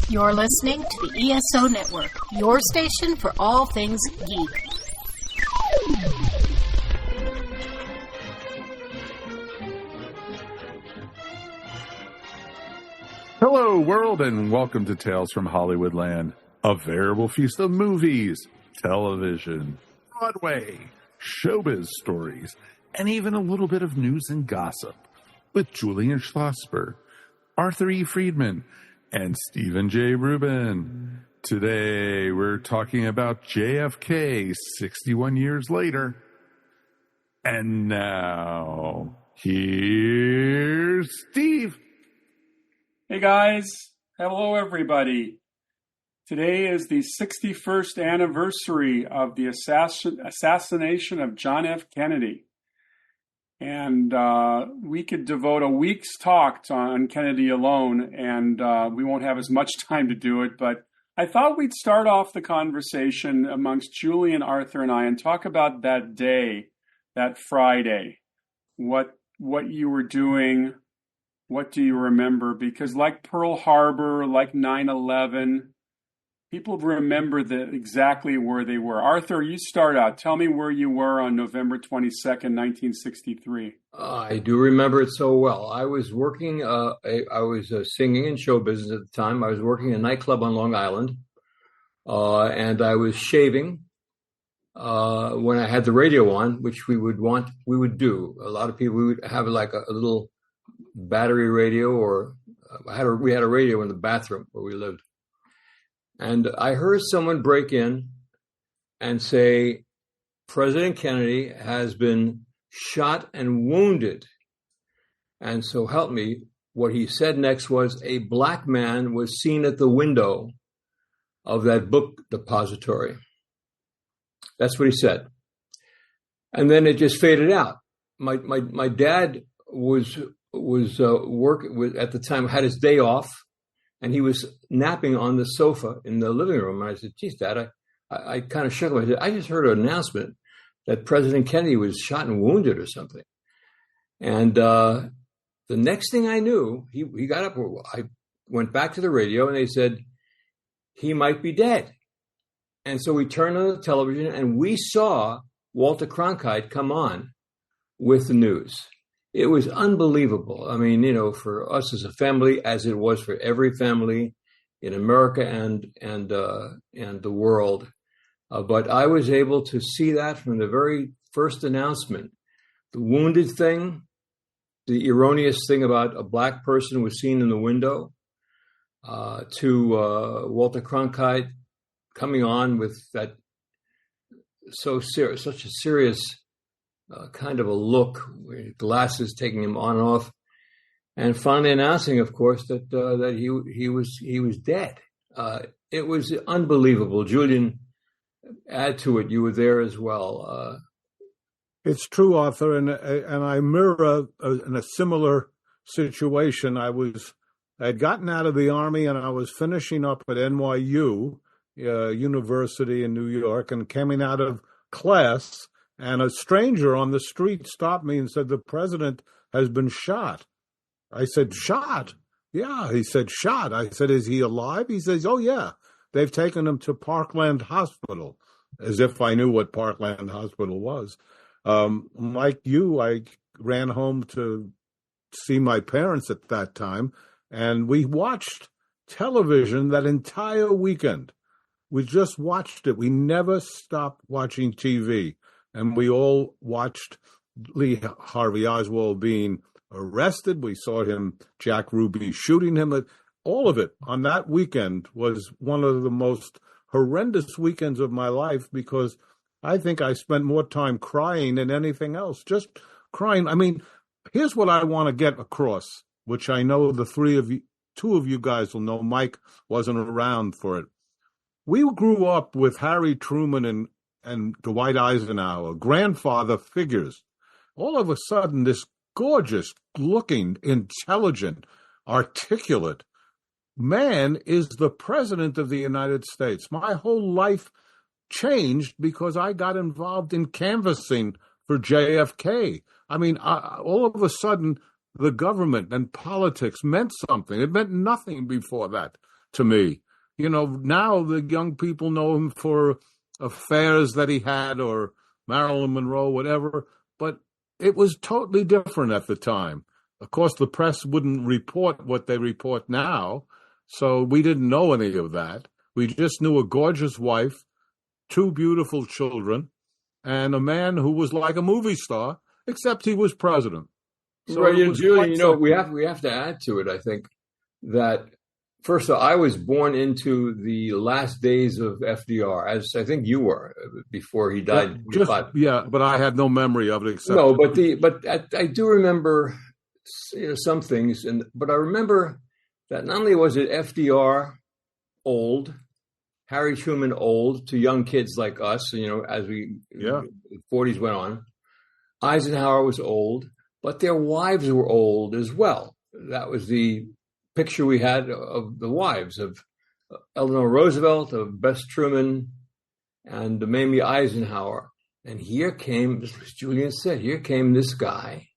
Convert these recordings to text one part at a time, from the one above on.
You're listening to the ESO Network, your station for all things geek. Hello, world, and welcome to Tales from Hollywoodland, a veritable feast of movies, television, Broadway, showbiz stories, and even a little bit of news and gossip with Julian Schlossberg, Arthur E. Friedman, and Stephen J. Rubin. Today, we're talking about JFK 61 years later. And now, here's Steve. Hey guys, hello everybody. Today is the 61st anniversary of the assassination of John F. Kennedy. And we could devote a week's talk on Kennedy alone, and we won't have as much time to do it, but I thought we'd start off the conversation amongst Julian, Arthur, and I and talk about that day, that Friday, what you were doing. What do you remember? Because like Pearl Harbor, like 9/11, people remember exactly where they were. Arthur, you start out. Tell me where you were on November 22nd, 1963. I do remember it so well. I was working, I was singing in show business at the time. I was working in a nightclub on Long Island, and I was shaving when I had the radio on, which we would do. A lot of people, we would have like a little battery radio, or we had a radio in the bathroom where we lived. And I heard someone break in and say, President Kennedy has been shot and wounded. And so help me, what he said next was, a black man was seen at the window of that book depository. That's what he said. And then it just faded out. My dad was at the time, had his day off, and he was napping on the sofa in the living room. And I said, geez, Dad, I kind of shook him. I said, I just heard an announcement that President Kennedy was shot and wounded or something. And the next thing I knew, he got up. I went back to the radio, and they said, he might be dead. And so we turned on the television, and we saw Walter Cronkite come on with the news. It was unbelievable. I mean, for us as a family, as it was for every family in America and the world. But I was able to see that from the very first announcement. The wounded thing, the erroneous thing about a black person was seen in the window, to Walter Cronkite coming on with that such a serious kind of a look, glasses taking him on and off, and finally announcing, of course, that he was dead. It was unbelievable. Julian, add to it. You were there as well. It's true, Arthur, and I mirror in a similar situation. I had gotten out of the Army, and I was finishing up at NYU University in New York, and coming out of class. And a stranger on the street stopped me and said, the president has been shot. I said, shot? Yeah. He said, shot. I said, is he alive? He says, oh, yeah. They've taken him to Parkland Hospital, as if I knew what Parkland Hospital was. Like you, I ran home to see my parents at that time, and we watched television that entire weekend. We just watched it. We never stopped watching TV. And we all watched Lee Harvey Oswald being arrested. We saw Jack Ruby shooting him. All of it on that weekend was one of the most horrendous weekends of my life, because I think I spent more time crying than anything else, just crying. I mean, here's what I want to get across, which I know two of you guys will know. Mike wasn't around for it. We grew up with Harry Truman and Dwight Eisenhower, grandfather figures. All of a sudden, this gorgeous-looking, intelligent, articulate man is the president of the United States. My whole life changed because I got involved in canvassing for JFK. I mean, all of a sudden, the government and politics meant something. It meant nothing before that to me. Now the young people know him for affairs that he had or Marilyn Monroe, whatever, but it was totally different at the time. Of course, the press wouldn't report what they report now, so we didn't know any of that. We just knew a gorgeous wife, 2 beautiful children, and a man who was like a movie star, except he was president. So right, Julian, we have to add to it, I think, that first of all, I was born into the last days of FDR, as I think you were, before he died. But I had no memory of it except I do remember some things, but I remember that not only was it FDR old, Harry Truman old to young kids like us, as the 40s went on, Eisenhower was old, but their wives were old as well. That was the picture we had of the wives of Eleanor Roosevelt, of Bess Truman, and Mamie Eisenhower. And here came, as Julian said, here came this guy.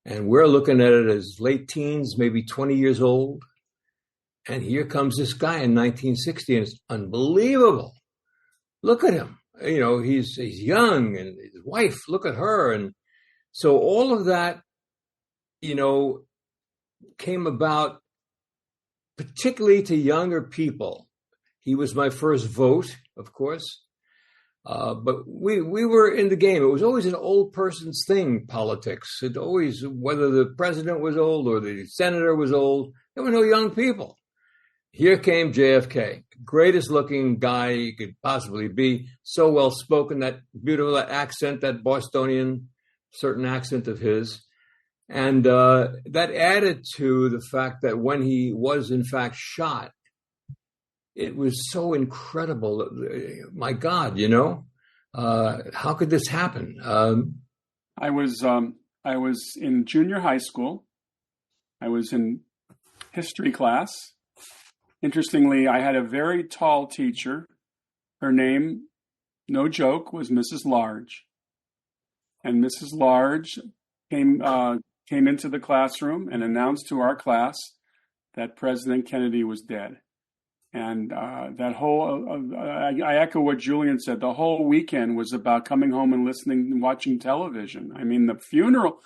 And we're looking at it as late teens, maybe 20 years old. And here comes this guy in 1960, and it's unbelievable. Look at him. He's young, and his wife, look at her. And so all of that, came about particularly to younger people. He was my first vote, of course. But we were in the game. It was always an old person's thing, politics. It always, whether the president was old or the senator was old, there were no young people. Here came JFK, greatest looking guy he could possibly be, so well spoken, that beautiful accent, that Bostonian certain accent of his. And that added to the fact that when he was in fact shot, it was so incredible. My God, how could this happen? I was in junior high school. I was in history class. Interestingly, I had a very tall teacher. Her name, no joke, was Mrs. Large. And Mrs. Large came into the classroom and announced to our class that President Kennedy was dead. And that whole, I echo what Julian said, the whole weekend was about coming home and listening and watching television. I mean, the funeral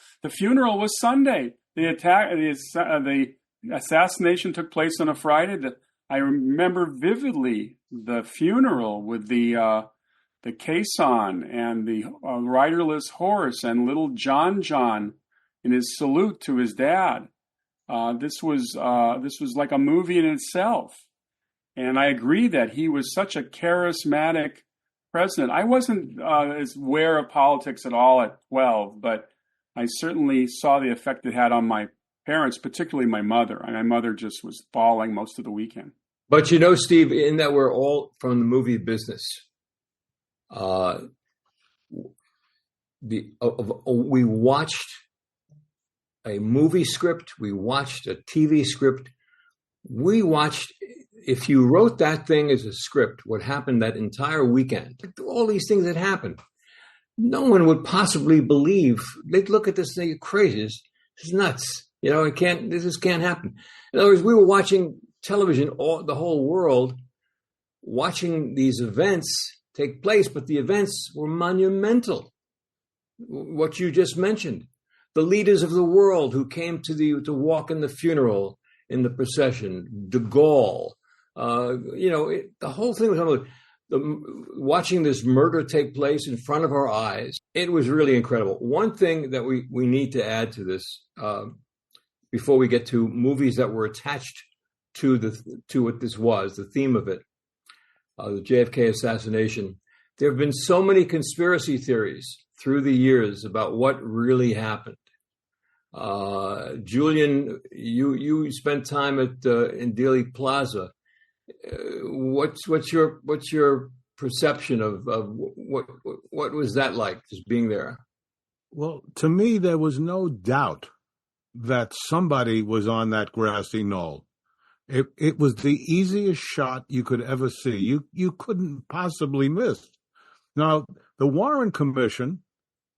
was Sunday. The assassination took place on a Friday. I remember vividly the funeral with the caisson and the riderless horse and little John in his salute to his dad. This was like a movie in itself. And I agree that he was such a charismatic president. I wasn't as aware of politics at all at 12, but I certainly saw the effect it had on my parents, particularly my mother. And my mother just was bawling most of the weekend. But Steve, in that we're all from the movie business. We watched a movie script. We watched a TV script. We watched, if you wrote that thing as a script, what happened that entire weekend, all these things that happened, no one would possibly believe. They'd look at this thing, you're crazy. This is nuts. This can't happen. In other words, we were watching television, the whole world, watching these events take place, but the events were monumental. What you just mentioned, the leaders of the world who came to walk in the funeral, in the procession, de Gaulle, the whole thing was unbelievable. Watching this murder take place in front of our eyes, it was really incredible. One thing that we need to add to this, before we get to movies that were attached to what this was, the theme of it, the JFK assassination. There have been so many conspiracy theories through the years about what really happened. Julian, you spent time in Dealey Plaza. What's your perception of what was that like, just being there? Well, to me, there was no doubt that somebody was on that grassy knoll. It was the easiest shot you could ever see. You couldn't possibly miss. Now, the Warren Commission,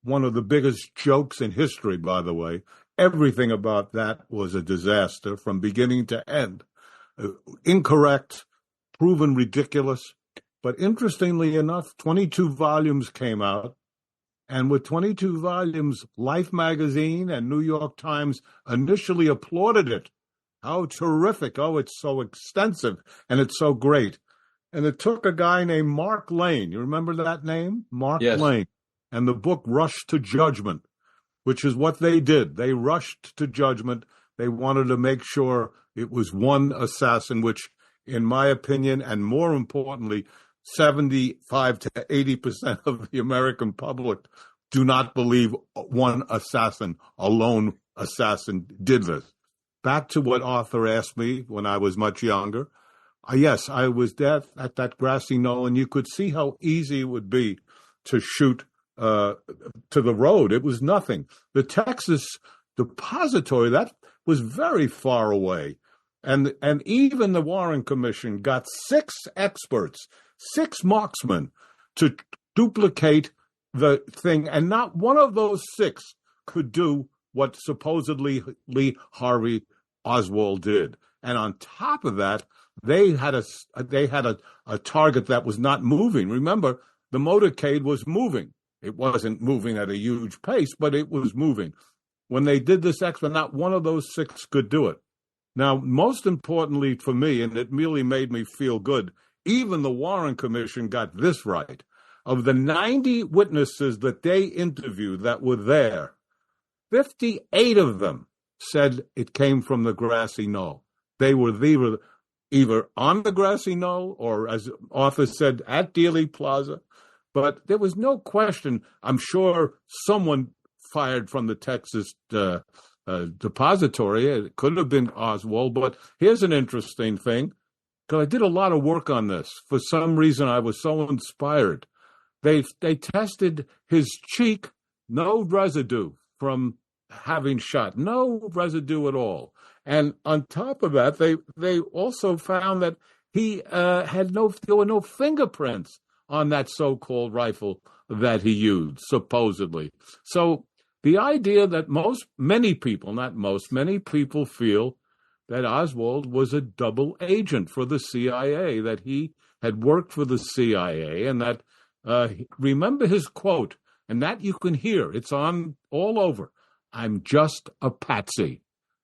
one of the biggest jokes in history, by the way, everything about that was a disaster from beginning to end. incorrect, proven ridiculous. But interestingly enough, 22 volumes came out. And with 22 volumes, Life magazine and New York Times initially applauded it. How terrific. Oh, it's so extensive and it's so great. And it took a guy named Mark Lane. You remember that name? Mark Yes. Lane. And the book Rushed to Judgment, which is what they did. They rushed to judgment. They wanted to make sure it was one assassin, which, in my opinion, and more importantly, 75 to 80% of the American public do not believe one assassin, a lone assassin, did this. Back to what Arthur asked me when I was much younger. Yes, I was there at that grassy knoll, and you could see how easy it would be to shoot to the road. It was nothing. The Texas depository, that was very far away. And even the Warren Commission got 6 experts, 6 marksmen to duplicate the thing. And not one of those 6 could do what supposedly Lee Harvey Oswald did. And on top of that, they had a target that was not moving. Remember, the motorcade was moving. It wasn't moving at a huge pace, but it was moving. When they did this experiment, not one of those 6 could do it. Now, most importantly for me, and it really made me feel good, even the Warren Commission got this right. Of the 90 witnesses that they interviewed that were there, 58 of them said it came from the grassy knoll. They were either on the grassy knoll or, as Arthur said, at Dealey Plaza. But there was no question. I'm sure someone fired from the Texas depository. It could have been Oswald. But here's an interesting thing, because I did a lot of work on this. For some reason, I was so inspired. They tested his cheek, no residue from having shot, no residue at all. And on top of that, they also found that he there were no fingerprints on that so-called rifle that he used, supposedly. So the idea that many people feel that Oswald was a double agent for the CIA, that he had worked for the CIA, and that, remember his quote, and that you can hear, it's on all over. "I'm just a patsy,"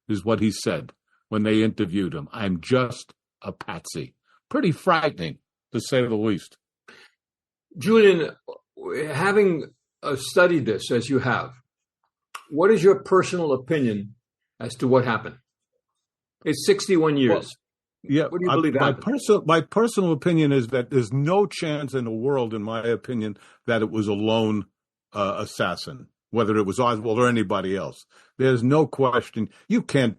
is what he said when they interviewed him. "I'm just a patsy." Pretty frightening, to say the least. Julian, having studied this as you have, what is your personal opinion as to what happened? It's 61 years. Well, yeah, what do you believe happened? My personal opinion is that there's no chance in the world, in my opinion, that it was a lone assassin, whether it was Oswald or anybody else. There's no question. You can't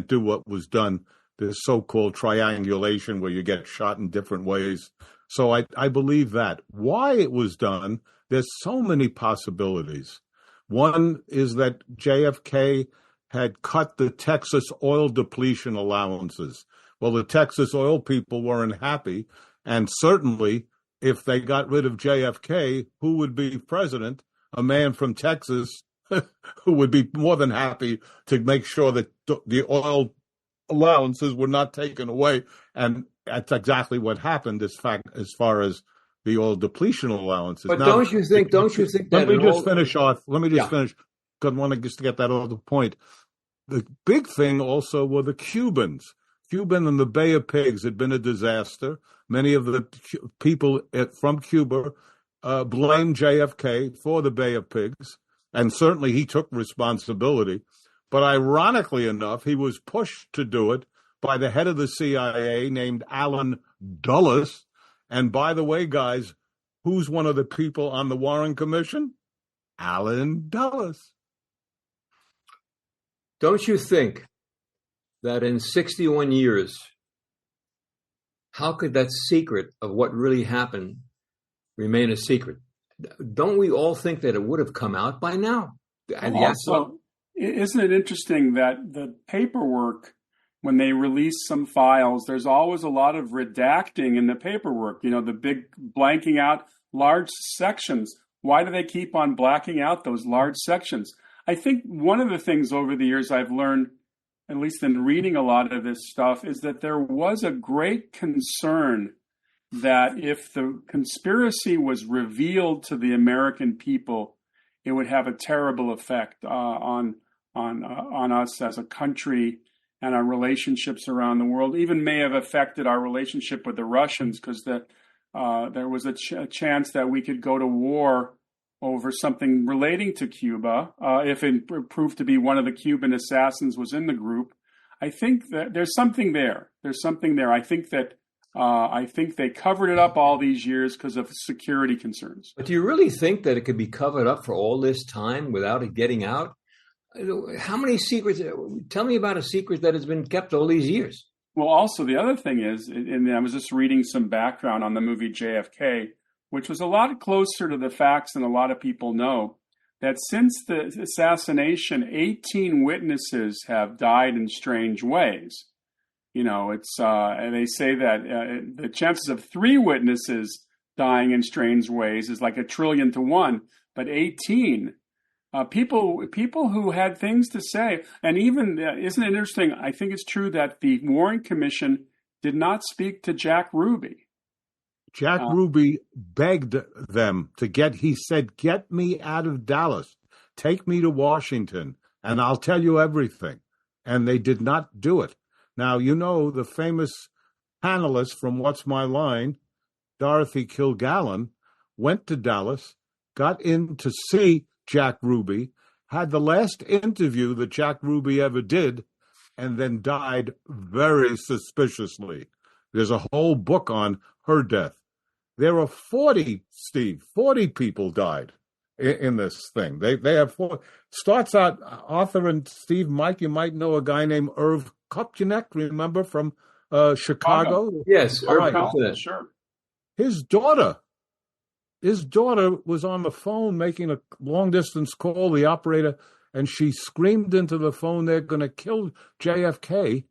do what was done, this so-called triangulation where you get shot in different ways. So I believe that. Why it was done, there's so many possibilities. One is that JFK had cut the Texas oil depletion allowances. Well, the Texas oil people weren't happy, and certainly if they got rid of JFK, who would be president? A man from Texas who would be more than happy to make sure that the oil allowances were not taken away. And that's exactly what happened, as far as the oil depletion allowances. But now, don't you think that... Let me just finish off. Because I want to just get that over the point. The big thing also were the Cubans. Cuban and the Bay of Pigs had been a disaster. Many of the people from Cuba blamed JFK for the Bay of Pigs, and certainly he took responsibility. But ironically enough, he was pushed to do it by the head of the CIA named Allen Dulles. And by the way, guys, who's one of the people on the Warren Commission? Allen Dulles. Don't you think that in 61 years, how could that secret of what really happened remain a secret? Don't we all think that it would have come out by now? Also, isn't it interesting that the paperwork, when they release some files, there's always a lot of redacting in the paperwork, the big blanking out large sections. Why do they keep on blacking out those large sections? I think one of the things over the years I've learned at least in reading a lot of this stuff, is that there was a great concern that if the conspiracy was revealed to the American people, it would have a terrible effect on us as a country and our relationships around the world. Even may have affected our relationship with the Russians, because there was a chance that we could go to war over something relating to Cuba if it proved to be one of the Cuban assassins was in the group. I think that there's something there. I think they covered it up all these years because of security concerns. But do you really think that it could be covered up for all this time without it getting out? How many secrets? Tell me about a secret that has been kept all these years. Well, also the other thing is, and I was just reading some background on the movie JFK, which was a lot closer to the facts than a lot of people know, that since the assassination, 18 witnesses have died in strange ways. You know, and they say that the chances of 3 witnesses dying in strange ways is like 1 trillion to 1, but 18 people who had things to say. And even, isn't it interesting? I think it's true that the Warren Commission did not speak to Jack Ruby. Jack Ruby begged them he said, get me out of Dallas, take me to Washington, and I'll tell you everything. And they did not do it. Now, you know, the famous panelist from What's My Line, Dorothy Kilgallen, went to Dallas, got in to see Jack Ruby, had the last interview that Jack Ruby ever did, and then died very suspiciously. There's a whole book on her death. There are 40 people died in this thing. They have 4. Starts out, Arthur and Steve, Mike, you might know a guy named Irv Kupchinek, remember, from Chicago? Yes, Irv Kupchinek, sure. His daughter was on the phone making a long-distance call, the operator, and she screamed into the phone, they're going to kill JFK,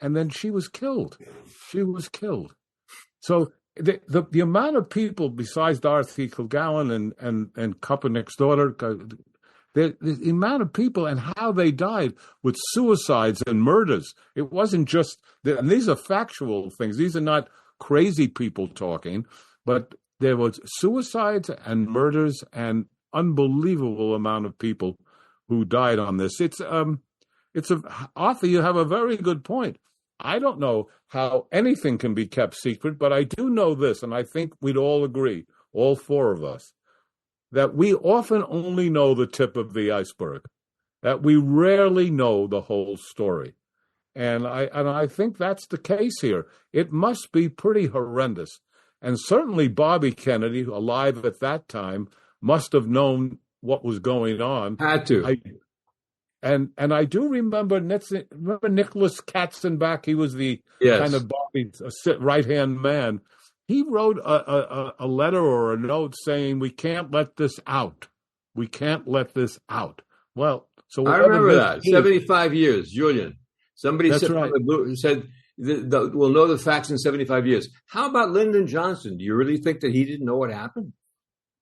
and then she was killed. So the amount of people besides Dorothy Kilgallen and Kupchinik's daughter, the amount of people and how they died with suicides and murders. It wasn't just, and these are factual things. These are not crazy people talking, but there was suicides and murders and unbelievable amount of people who died on this. Arthur, you have a very good point. I don't know how anything can be kept secret, but I do know this, and I think we'd all agree, all 4 of us, that we often only know the tip of the iceberg, that we rarely know the whole story. And I think that's the case here. It must be pretty horrendous. And certainly Bobby Kennedy, alive at that time, must have known what was going on. Had to. And I do remember Nicholas Katzenbach. He was the kind of Bobby's right-hand man. He wrote a letter or a note saying, we can't let this out. We can't let this out. Well, so I remember that. 75 years, Julian. Somebody said, right. We'll know the facts in 75 years. How about Lyndon Johnson? Do you really think that he didn't know what happened?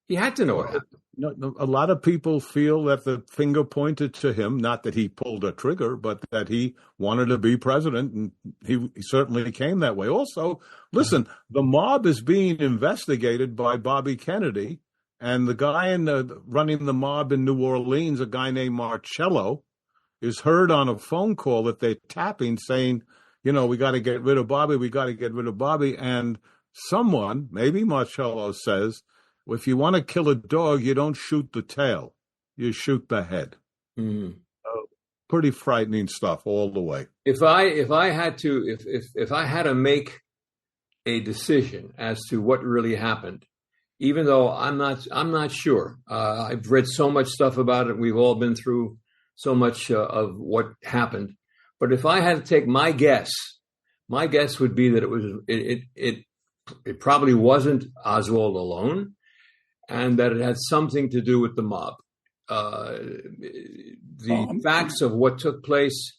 He had to know what happened. No, a lot of people feel that the finger pointed to him, not that he pulled a trigger, but that he wanted to be president, and he certainly came that way. Also, listen, the mob is being investigated by Bobby Kennedy, and the guy running the mob in New Orleans, a guy named Marcello, is heard on a phone call that they're tapping saying, we got to get rid of Bobby, and someone, maybe Marcello, says, if you want to kill a dog, you don't shoot the tail, you shoot the head. Mm. Pretty frightening stuff all the way. If I had to make a decision as to what really happened, even though I'm not sure. I've read so much stuff about it. We've all been through so much of what happened. But if I had to take my guess would be that it probably wasn't Oswald alone, and that it had something to do with the mob. The facts of what took place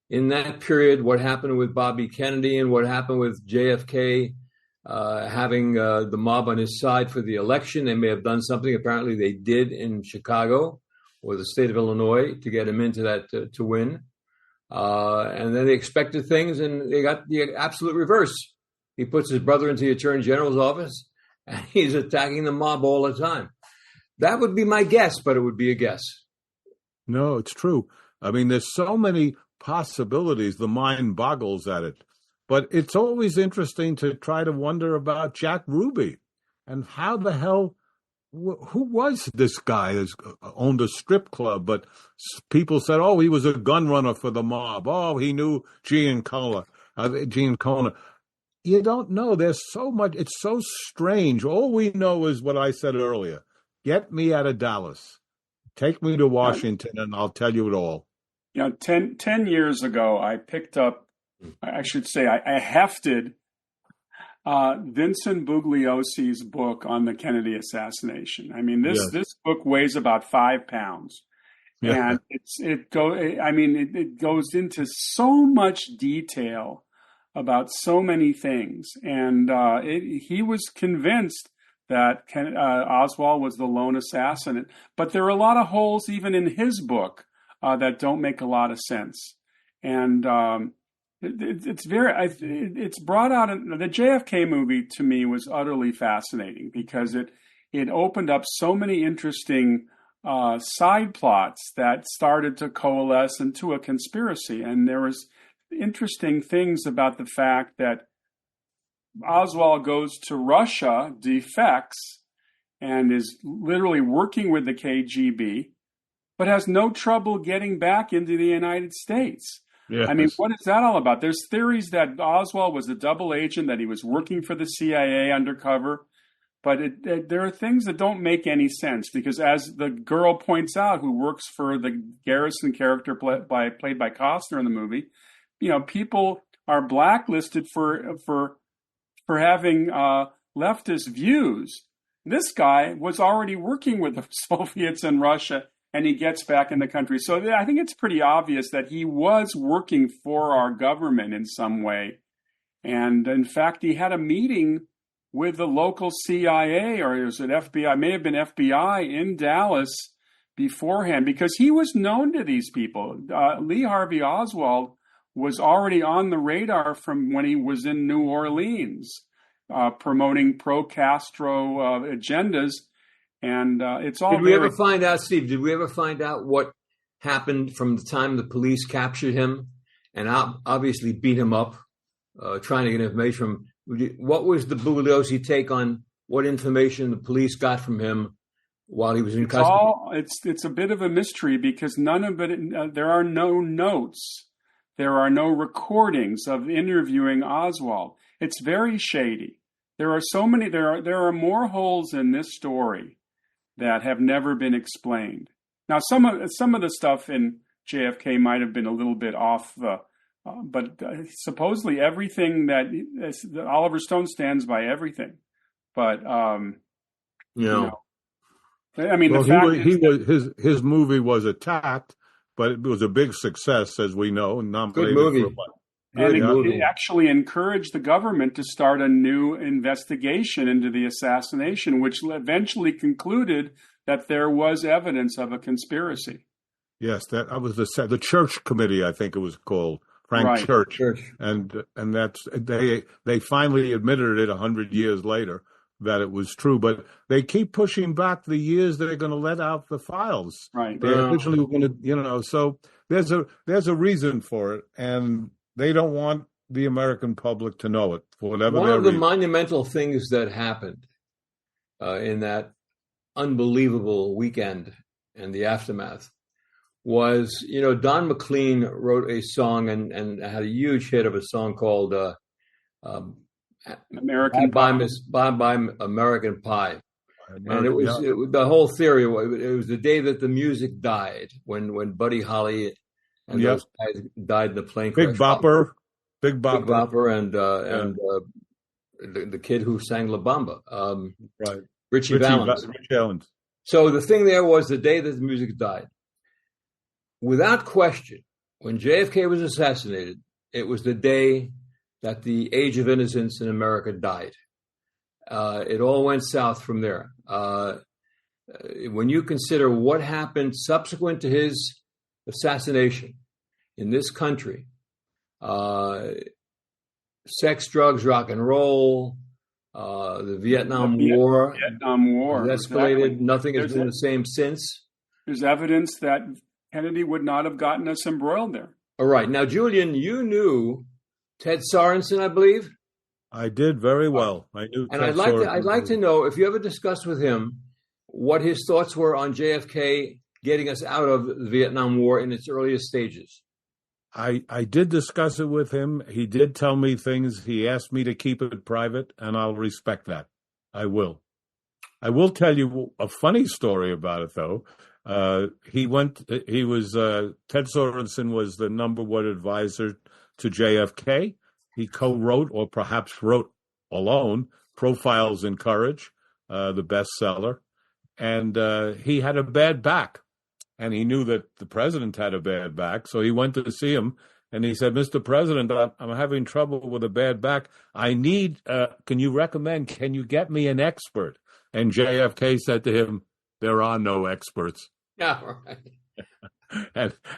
in that period, what happened with Bobby Kennedy and what happened with JFK, having the mob on his side for the election. They may have done something. Apparently they did in Chicago or the state of Illinois to get him into that to win. And then they expected things, and they got the absolute reverse. He puts his brother into the Attorney General's office, and he's attacking the mob all the time. That would be my guess, but it would be a guess. No, it's true. I mean, there's so many possibilities. The mind boggles at it. But it's always interesting to try to wonder about Jack Ruby and how the hell, who was this guy who owned a strip club? But people said, oh, he was a gun runner for the mob. Oh, he knew Giancana. You don't know. There's so much. It's so strange. All we know is what I said earlier. Get me out of Dallas. Take me to Washington, and I'll tell you it all. 10 years ago, I picked up, I should say, I hefted Vincent Bugliosi's book on the Kennedy assassination. I mean, this book weighs about 5 pounds. Yeah. And it goes into so much detail about so many things. And he was convinced that Oswald was the lone assassin. But there are a lot of holes even in his book that don't make a lot of sense. And it's brought out the JFK movie to me was utterly fascinating because it opened up so many interesting side plots that started to coalesce into a conspiracy. And there was interesting things about the fact that Oswald goes to Russia, defects, and is literally working with the KGB, but has no trouble getting back into the United States. Yes. I mean, what is that all about? There's theories that Oswald was a double agent, that he was working for the CIA undercover, but there are things that don't make any sense because, as the girl points out, who works for the Garrison character played by Costner in the movie, people are blacklisted for having leftist views. This guy was already working with the Soviets in Russia, and he gets back in the country. So I think it's pretty obvious that he was working for our government in some way. And in fact, he had a meeting with the local CIA, or was it FBI? May have been FBI in Dallas beforehand, because he was known to these people. Lee Harvey Oswald was already on the radar from when he was in New Orleans, promoting pro-Castro agendas. And it's all. Did we ever find out, Steve? Did we ever find out what happened from the time the police captured him and obviously beat him up, trying to get information from? What was the Bugliosi take on what information the police got from him while he was in custody? It's a bit of a mystery because none of it. There are no notes. There are no recordings of interviewing Oswald. It's very shady. There are so many. There are more holes in this story that have never been explained. Now, some of the stuff in JFK might have been a little bit off but supposedly everything that Oliver Stone stands by everything. But I mean, his movie was attacked, but it was a big success, as we know. Good movie. It actually encouraged the government to start a new investigation into the assassination, which eventually concluded that there was evidence of a conspiracy. Yes, that was the Church Committee, I think it was called, Frank Church. And that's they finally admitted it 100 years later that it was true, but they keep pushing back the years they're going to let out the files. Right. They originally were going to, so there's a reason for it, and they don't want the American public to know it for whatever One their of the reason. monumental things that happened in that unbelievable weekend and the aftermath was, Don McLean wrote a song and had a huge hit of a song called American Pie. Bye American Pie. And it was the whole theory. It was the day that the music died when Buddy Holly and those guys died in the plane crash. Big Bopper, and the kid who sang La Bamba, Richie Valens. So the thing there was the day that the music died. Without question, when JFK was assassinated, it was the day that the age of innocence in America died. It all went south from there. When you consider what happened subsequent to his assassination in this country, sex, drugs, rock and roll, the Vietnam War has escalated. Exactly. Nothing has been the same since. There's evidence that Kennedy would not have gotten us embroiled there. All right. Now, Julian, you knew Ted Sorensen, I believe. I did very well. I knew. And I'd like to know if you ever discussed with him what his thoughts were on JFK getting us out of the Vietnam War in its earliest stages. I did discuss it with him. He did tell me things. He asked me to keep it private, and I'll respect that. I will. I will tell you a funny story about it, though. Ted Sorensen was the number one advisor to JFK. He co-wrote, or perhaps wrote alone, Profiles in Courage, the bestseller. And he had a bad back. And he knew that the president had a bad back. So he went to see him. And he said, Mr. President, I'm having trouble with a bad back. Can you get me an expert? And JFK said to him, there are no experts. Yeah, right.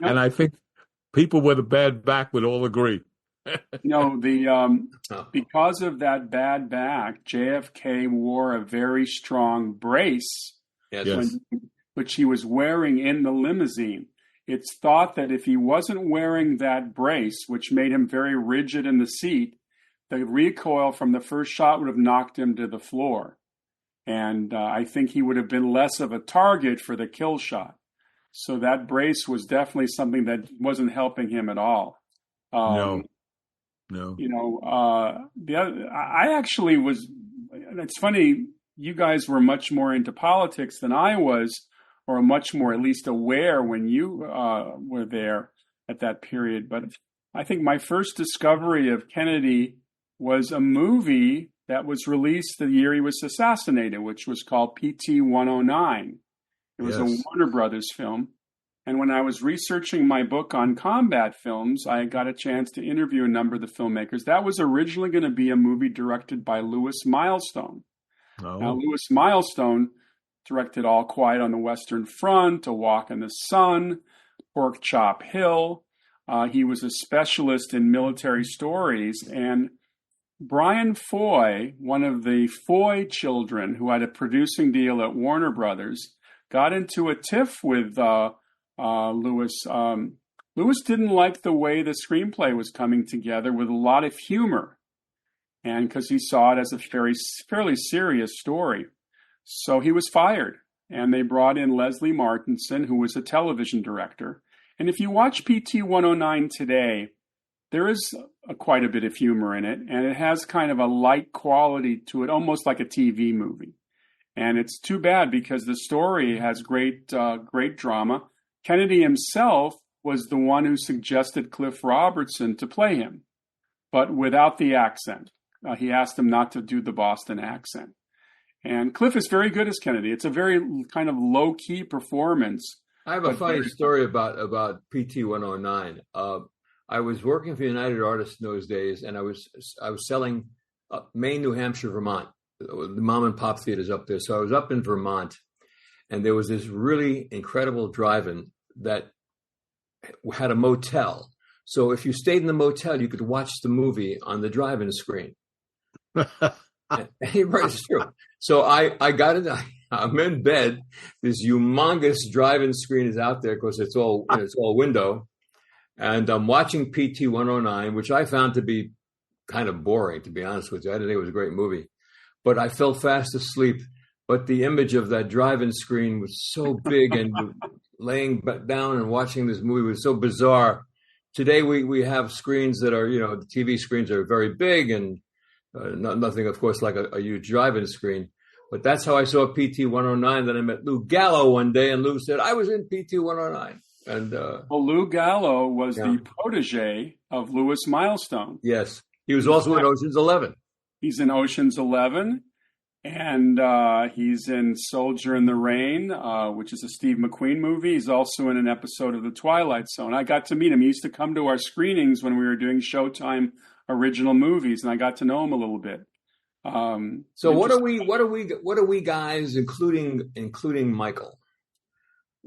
and I think people with a bad back would all agree. Because of that bad back, JFK wore a very strong brace, which he was wearing in the limousine. It's thought that if he wasn't wearing that brace, which made him very rigid in the seat, the recoil from the first shot would have knocked him to the floor. And I think he would have been less of a target for the kill shot. So that brace was definitely something that wasn't helping him at all. No. I actually was, it's funny, you guys were much more into politics than I was, or much more at least aware when you were there at that period. But I think my first discovery of Kennedy was a movie that was released the year he was assassinated, which was called PT 109. It was a Warner Brothers film. And when I was researching my book on combat films, I got a chance to interview a number of the filmmakers. That was originally going to be a movie directed by Louis Milestone. Oh. Now, Louis Milestone directed All Quiet on the Western Front, A Walk in the Sun, Pork Chop Hill. He was a specialist in military stories. And Brian Foy, one of the Foy children who had a producing deal at Warner Brothers, got into a tiff with Louis. Louis didn't like the way the screenplay was coming together with a lot of humor, and because he saw it as a fairly serious story. So he was fired, and they brought in Leslie Martinson, who was a television director. And if you watch PT 109 today, there is quite a bit of humor in it, and it has kind of a light quality to it, almost like a TV movie. And it's too bad because the story has great drama. Kennedy himself was the one who suggested Cliff Robertson to play him, but without the accent. He asked him not to do the Boston accent. And Cliff is very good as Kennedy. It's a very kind of low-key performance. I have a funny story about PT 109. I was working for United Artists in those days, and I was selling Maine, New Hampshire, Vermont, the mom and pop theaters up there. So I was up in Vermont, and there was this really incredible drive-in that had a motel. So if you stayed in the motel, you could watch the movie on the drive-in screen. It's true. So I got it. I'm in bed. This humongous drive-in screen is out there because it's all window, and I'm watching PT 109, which I found to be kind of boring, to be honest with you. I didn't think it was a great movie, but I fell fast asleep. But the image of that drive-in screen was so big, and laying down and watching this movie was so bizarre. Today we have screens that are, the TV screens are very big and nothing, of course, like a huge drive-in screen. But that's how I saw PT 109. Then I met Lou Gallo one day, and Lou said, I was in PT 109. And Lou Gallo was the protege of Louis Milestone. Yes. He was also in Ocean's 11. He's in Ocean's 11. And he's in Soldier in the Rain, which is a Steve McQueen movie. He's also in an episode of The Twilight Zone. I got to meet him. He used to come to our screenings when we were doing Showtime original movies, and I got to know him a little bit. So what are we guys, including Michael?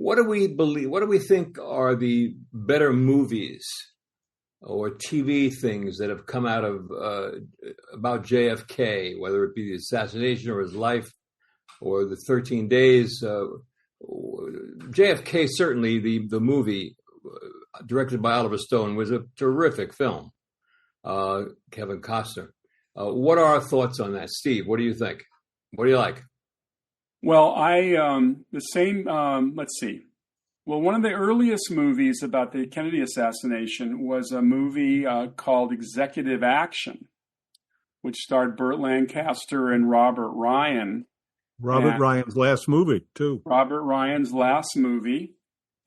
what do we believe? What do we think are the better movies or TV things that have come out of about JFK, whether it be the assassination or his life or the 13 days? JFK, certainly the movie directed by Oliver Stone, was a terrific film. Kevin Costner. What are our thoughts on that, Steve? What do you think? What do you like? Well, let's see. Well, one of the earliest movies about the Kennedy assassination was a movie called Executive Action, which starred Burt Lancaster and Robert Ryan. Ryan's last movie, too. Robert Ryan's last movie.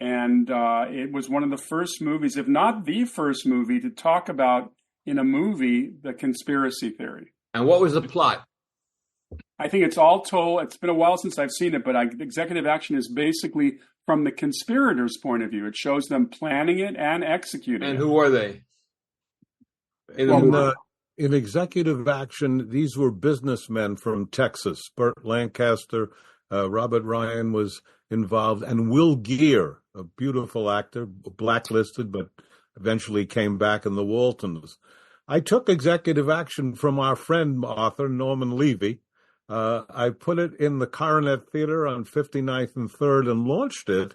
And it was one of the first movies, if not the first movie, to talk about, in a movie, the conspiracy theory. And what was the plot? I think it's all told. It's been a while since I've seen it, but Executive Action is basically from the conspirators' point of view. It shows them planning it and executing it. And who are they? In Executive Action, these were businessmen from Texas. Burt Lancaster, Robert Ryan was involved, and Will Geer, a beautiful actor, blacklisted, but eventually came back in the Waltons. I took Executive Action from our friend, author Norman Levy. I put it in the Coronet Theater on 59th and 3rd and launched it.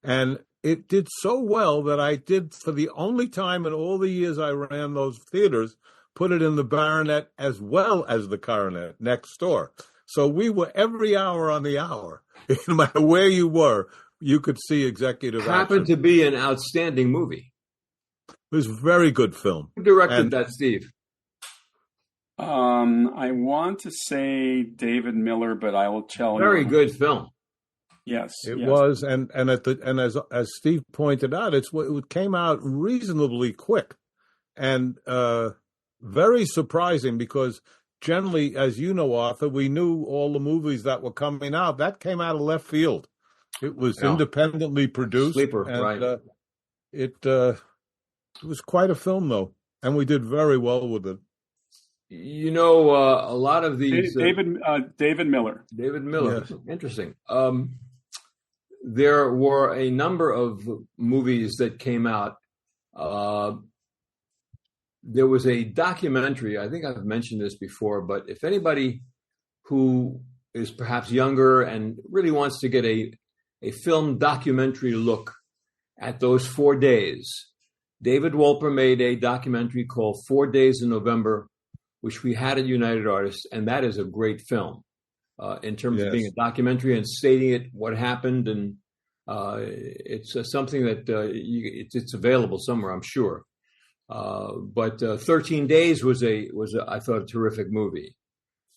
And it did so well that I did, for the only time in all the years I ran those theaters, put it in the Baronet as well as the Coronet next door. So we were every hour on the hour. No matter where you were, you could see Executive Action. Happened to be an outstanding movie. It was a very good film. Who directed that, Steve? I want to say David Miller, but I will tell you. Very good film. Yes, it was, and as Steve pointed out, it came out reasonably quick, and very surprising because generally, as you know, Arthur, we knew all the movies that were coming out. That came out of left field. It was independently produced. Sleeper, and, right? It was quite a film, though, and we did very well with it. You know, a lot of these David Miller. David Miller, yes. Interesting. There were a number of movies that came out. There was a documentary. I think I've mentioned this before, but if anybody who is perhaps younger and really wants to get a film documentary look at those 4 days, David Wolper made a documentary called 4 Days in November, which we had at United Artists, and that is a great film in terms of being a documentary and stating it, what happened, and it's something that it's available somewhere, I'm sure. But 13 Days was I thought a terrific movie.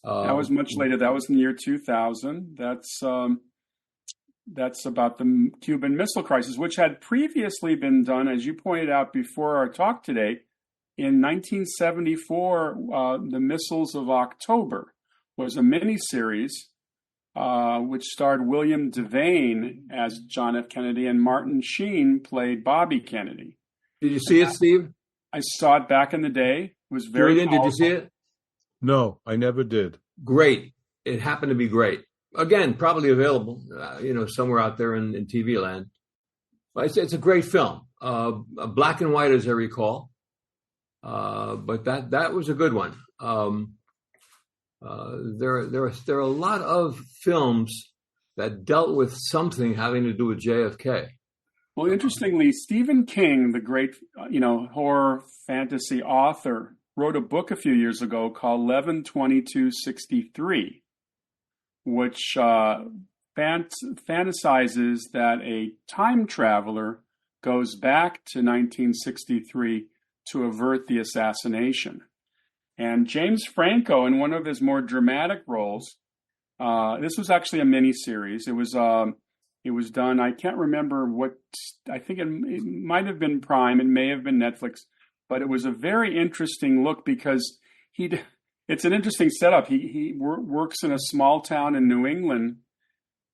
That was much later. That was in the year 2000. That's about the Cuban Missile Crisis, which had previously been done, as you pointed out before our talk today. In 1974, The Missiles of October was a miniseries which starred William Devane as John F. Kennedy, and Martin Sheen played Bobby Kennedy. Did you see it, Steve? I saw it back in the day. It was very Did you see it? No, I never did. Great. It happened to be great. Again, probably available, somewhere out there in TV land. But it's a great film. Black and white, as I recall. But that was a good one. There are a lot of films that dealt with something having to do with JFK. Well, interestingly, Stephen King, the great horror fantasy author, wrote a book a few years ago called 11/22/63, which fantasizes that a time traveler goes back to 1963 to avert the assassination. And James Franco, in one of his more dramatic roles, this was actually a miniseries. It was done, I can't remember I think it might have been Prime, it may have been Netflix, but it was a very interesting look because it's an interesting setup. He works in a small town in New England,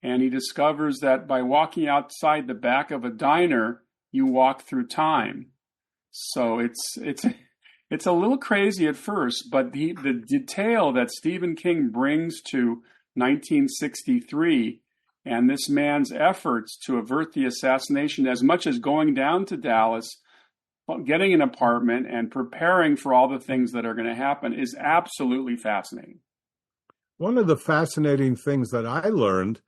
and he discovers that by walking outside the back of a diner, you walk through time. So it's a little crazy at first, but the detail that Stephen King brings to 1963 And this man's efforts to avert the assassination, as much as going down to Dallas, getting an apartment, and preparing for all the things that are going to happen, is absolutely fascinating. One of the fascinating things that I learned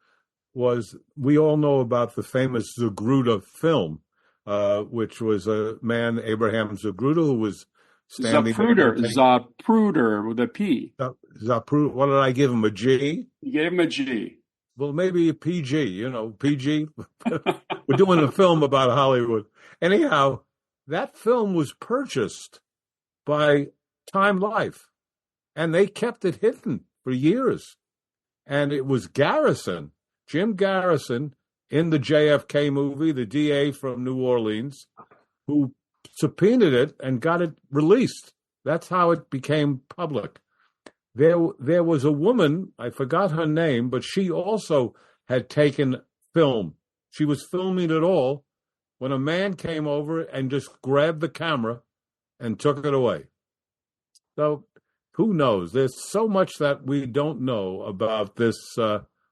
was we all know about the famous Zapruder film, which was a man, Abraham Zapruder, who was standing Zapruder with a P. Zapruder. What did I give him, a G? You gave him a G. Well, maybe a PG, PG. We're doing a film about Hollywood. Anyhow, that film was purchased by Time Life, and they kept it hidden for years. And it was Garrison, Jim Garrison, in the JFK movie, the DA from New Orleans, who subpoenaed it and got it released. That's how it became public. There was a woman, I forgot her name, but she also had taken film. She was filming it all when a man came over and just grabbed the camera and took it away. So who knows? There's so much that we don't know about this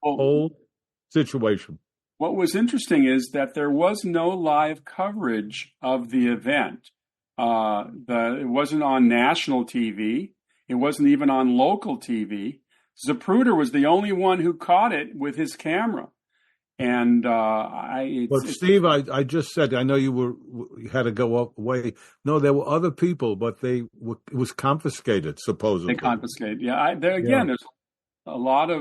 whole situation. What was interesting is that there was no live coverage of the event. It wasn't on national TV. It wasn't even on local TV. Zapruder was the only one who caught it with his camera. And Steve, I just said, I know you had to go away. No, there were other people, but it was confiscated, supposedly. They confiscated. Yeah. There's a lot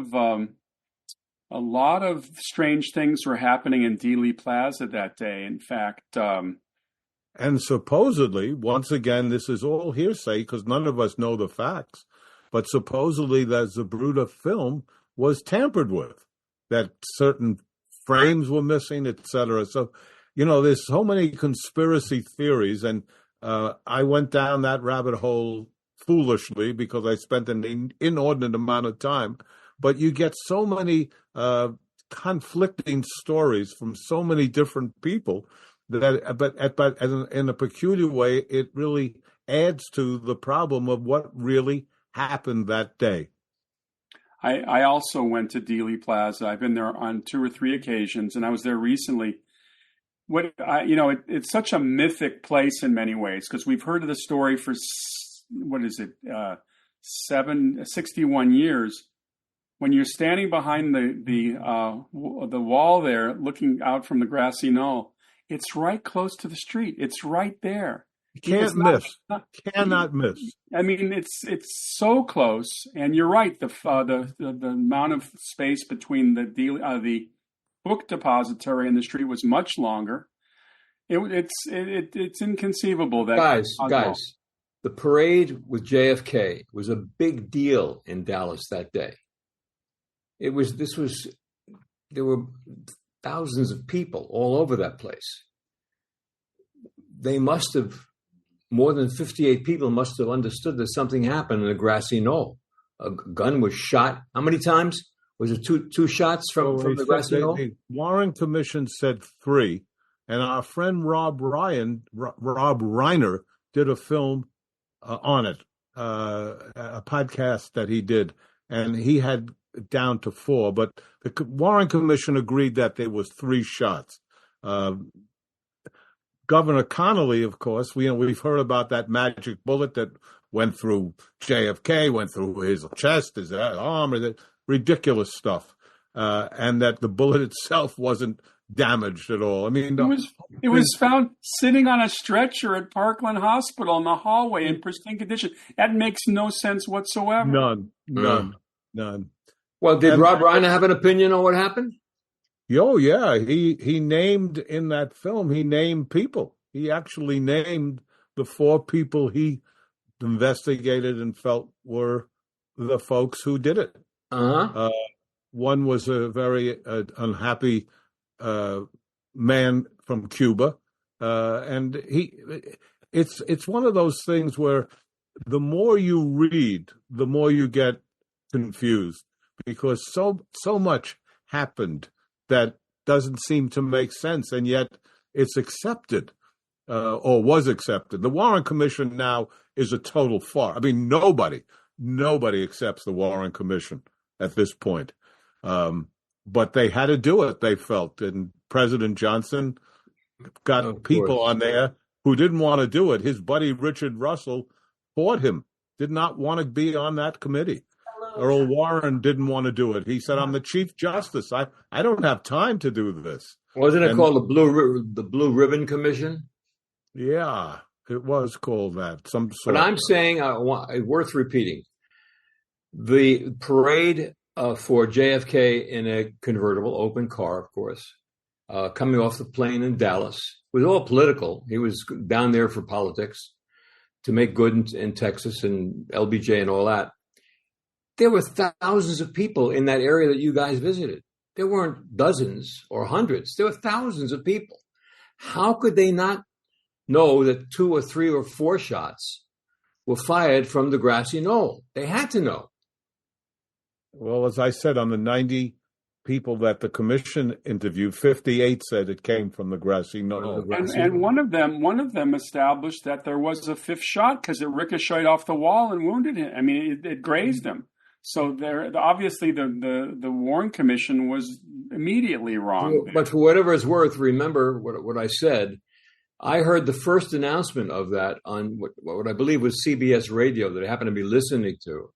of strange things were happening in Dealey Plaza that day. In fact, and supposedly, once again, this is all hearsay because none of us know the facts, but supposedly that Zapruder film was tampered with, that certain frames were missing, etc. So, there's so many conspiracy theories, and I went down that rabbit hole foolishly because I spent an inordinate amount of time. But you get so many conflicting stories from so many different people but in a peculiar way, it really adds to the problem of what really happened that day. I also went to Dealey Plaza. I've been there on 2 or 3 occasions, and I was there recently. It's such a mythic place in many ways because we've heard of the story for 61 years. When you're standing behind the wall there, looking out from the grassy knoll, it's right close to the street. It's right there. Cannot miss. I mean, it's so close, and you're right. The amount of space between the book depository and the street was much longer. It's inconceivable that guys. The parade with JFK was a big deal in Dallas that day. There were thousands of people all over that place. They must have, more than 58 people must have understood that something happened in a grassy knoll. A gun was shot. How many times? Was it two shots from the grassy knoll? The Warren Commission said 3, and our friend Rob Reiner did a film on it, a podcast that he did, and he had down to 4, but the Warren Commission agreed that there was 3 shots. Governor Connolly, of course, we've heard about that magic bullet that went through JFK, went through his chest, his arm, ridiculous stuff, and that the bullet itself wasn't damaged at all. I mean, it was found sitting on a stretcher at Parkland Hospital in the hallway in pristine condition. That makes no sense whatsoever. None. Well, did Rob Reiner have an opinion on what happened? Oh, yeah. He named in that film, he named people. He actually named the 4 people he investigated and felt were the folks who did it. Uh-huh. One was a very unhappy man from Cuba. And it's one of those things where the more you read, the more you get confused because so much happened that doesn't seem to make sense, and yet it's accepted or was accepted. The Warren Commission now is a total farce. I mean, nobody accepts the Warren Commission at this point. but they had to do it, they felt. And President Johnson got people on there who didn't want to do it. His buddy Richard Russell fought him, did not want to be on that committee. Earl Warren didn't want to do it. He said, I'm the Chief Justice. I don't have time to do this. Wasn't it called the Blue Ribbon Commission? Yeah, it was called that. Some sort. But I'm saying, worth repeating, the parade for JFK in a convertible, open car, of course, coming off the plane in Dallas, was all political. He was down there for politics to make good in Texas and LBJ and all that. There were thousands of people in that area that you guys visited. There weren't dozens or hundreds. There were thousands of people. How could they not know that 2 or 3 or 4 shots were fired from the grassy knoll? They had to know. Well, as I said, on the 90 people that the commission interviewed, 58 said it came from the grassy knoll. And one of them established that there was a 5th shot because it ricocheted off the wall and wounded him. I mean, it grazed him. So obviously the Warren Commission was immediately wrong. But for whatever it's worth, remember what I said. I heard the first announcement of that on what I believe was CBS radio that I happened to be listening to.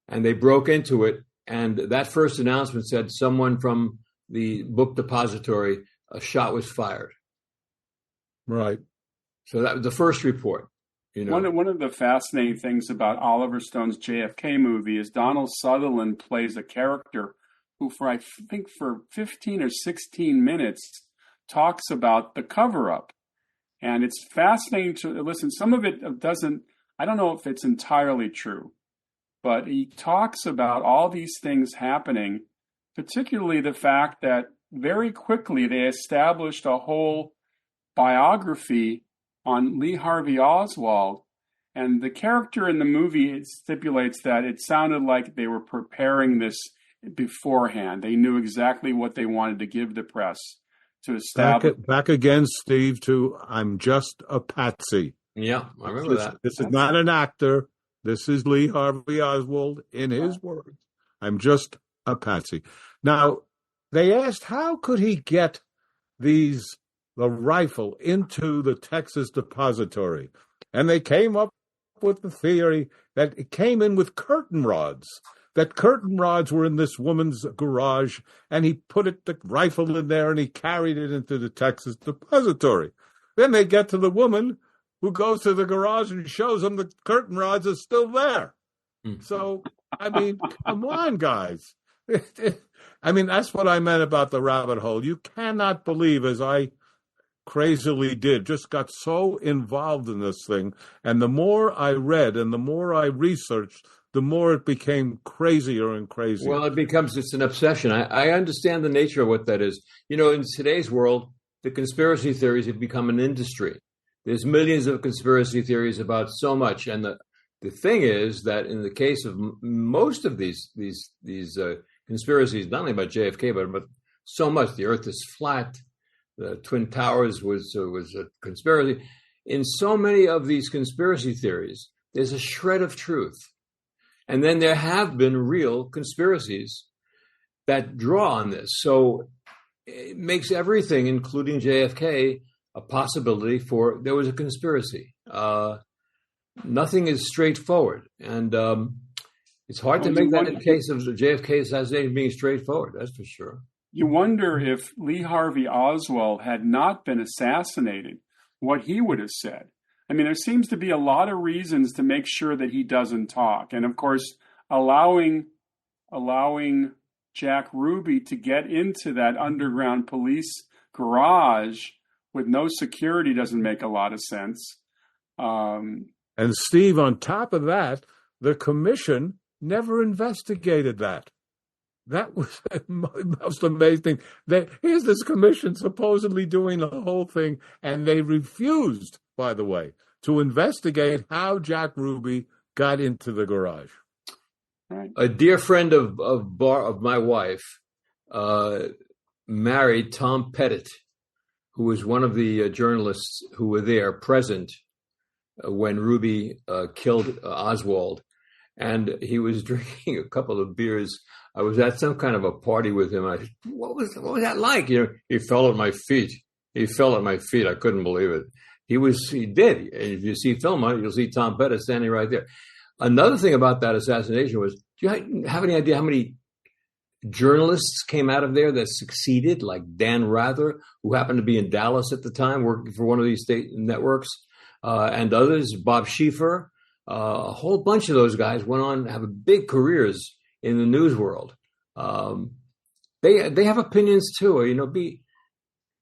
And they broke into it. And that first announcement said someone from the book depository, a shot was fired. Right. So that was the first report. You know. One of the fascinating things about Oliver Stone's JFK movie is Donald Sutherland plays a character who, for 15 or 16 minutes, talks about the cover-up. And it's fascinating to listen. Some of it doesn't, I don't know if it's entirely true, but he talks about all these things happening, particularly the fact that very quickly they established a whole biography on Lee Harvey Oswald, and the character in the movie, it stipulates that it sounded like they were preparing this beforehand. They knew exactly what they wanted to give the press to establish. Back again, Steve, to I'm just a patsy. Yeah, I remember that. This is not an actor. This is Lee Harvey Oswald in his words. I'm just a patsy. Now, they asked, how could he get the rifle into the Texas depository? And they came up with the theory that it came in with curtain rods, that curtain rods were in this woman's garage, and he put the rifle in there and he carried it into the Texas depository. Then they get to the woman who goes to the garage and shows them the curtain rods are still there. So, I mean, come on, guys. I mean, that's what I meant about the rabbit hole. You cannot believe, as I crazily did, just got so involved in this thing. And the more I read and the more I researched, the more it became crazier and crazier. Well, it's an obsession. I understand the nature of what that is. You know, in today's world, the conspiracy theories have become an industry. There's millions of conspiracy theories about so much. And the thing is that in the case of most of these conspiracies, not only about JFK, but so much, the earth is flat, the Twin Towers was a conspiracy. In so many of these conspiracy theories, there's a shred of truth. And then there have been real conspiracies that draw on this. So it makes everything, including JFK, a possibility for there was a conspiracy. Nothing is straightforward. And it's hard to make that in the case of the JFK assassination being straightforward, that's for sure. You wonder if Lee Harvey Oswald had not been assassinated, what he would have said. I mean, there seems to be a lot of reasons to make sure that he doesn't talk. And of course, allowing Jack Ruby to get into that underground police garage with no security doesn't make a lot of sense. And Steve, on top of that, the commission never investigated that. That was the most amazing thing. Here's this commission supposedly doing the whole thing, and they refused, by the way, to investigate how Jack Ruby got into the garage. Right. A dear friend of my wife married Tom Pettit, who was one of the journalists who were there present when Ruby killed Oswald. and he was drinking a couple of beers. I was at some kind of a party with him. I said, what was that like? He fell at my feet. He fell at my feet. I couldn't believe it. He did. And if you see film on it, you'll see Tom Petty standing right there. Another thing about that assassination was, do you have any idea how many journalists came out of there that succeeded, like Dan Rather, who happened to be in Dallas at the time, working for one of these state networks, and others, Bob Schieffer, a whole bunch of those guys went on to have big careers in the news world. They have opinions too. Be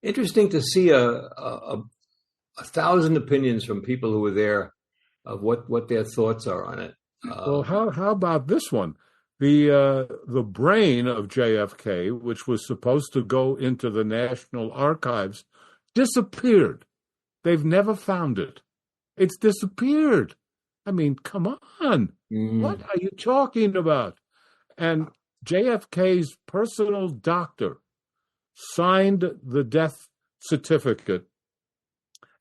interesting to see a 1,000 opinions from people who were there of what their thoughts are on it. Well, how about this one? The brain of JFK, which was supposed to go into the National Archives, disappeared. They've never found it. It's disappeared. I mean, come on. What are you talking about? And JFK's personal doctor signed the death certificate